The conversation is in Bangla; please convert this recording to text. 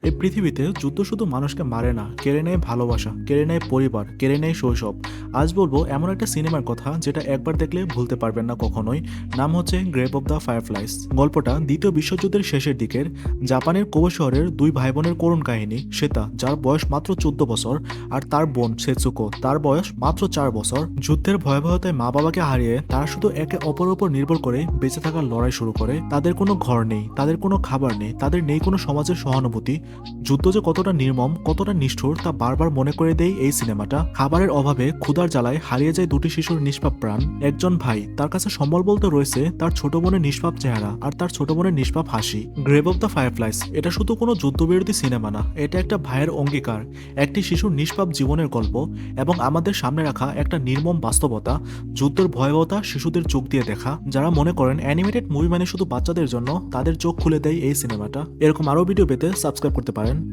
এই পৃথিবীতে যুদ্ধ শুধু মানুষকে মারে না, কেড়ে নেয় ভালোবাসা, কেড়ে নেয় পরিবার, কেড়ে নেয় শৈশব। আজ বলবো এমন একটা সিনেমার কথা যেটা একবার দেখলে ভুলতে পারবেন না কখনোই। নাম হচ্ছে গ্রেভ অব দ্য ফায়ারফ্লাইস। গল্পটা দ্বিতীয় বিশ্বযুদ্ধের শেষের দিকের জাপানের কোবে শহরের দুই ভাই বোনের করুণ কাহিনী। শ্বেতা, যার বয়স মাত্র 14 বছর, আর তার বোন সেতসুকো, তার বয়স মাত্র 4 বছর। যুদ্ধের ভয়াবহতায় মা বাবাকে হারিয়ে তারা শুধু একে অপরের উপর নির্ভর করে বেঁচে থাকার লড়াই শুরু করে। তাদের কোনো ঘর নেই, তাদের কোনো খাবার নেই, তাদের নেই কোনো সমাজের সহানুভূতি। যুদ্ধ যে কতটা নির্মম, কতটা নিষ্ঠুর তা বারবার মনে করে দেয় এই সিনেমাটা। খাবারের অভাবে ক্ষুধার জ্বালায় হারিয়ে যায় দুটি শিশুর নিষ্পাপ প্রাণ। একজন ভাই, তার কাছে সম্বল বলতে রয়েছে তার ছোট বোনের নিষ্পাপ চেহারা আর তার ছোট বোনের নিষ্পাপ হাসি। গ্রেভ অব দ্য ফায়ারফ্লাইস এটা শুধু কোনো যুদ্ধবিরোধী সিনেমা না, এটা একটা ভাইয়ের অঙ্গীকার, একটি শিশুর নিষ্পাপ জীবনের গল্প, এবং আমাদের সামনে রাখা একটা নির্মম বাস্তবতা। যুদ্ধের ভয়াবহতা শিশুদের চোখ দিয়ে দেখা। যারা মনে করেন অ্যানিমেটেড মুভি মানে শুধু বাচ্চাদের জন্য, তাদের চোখ খুলে দেয় এই সিনেমাটা। এরকম আরও ভিডিও পেতে সাবস্ক্রাইব করতে পারেন।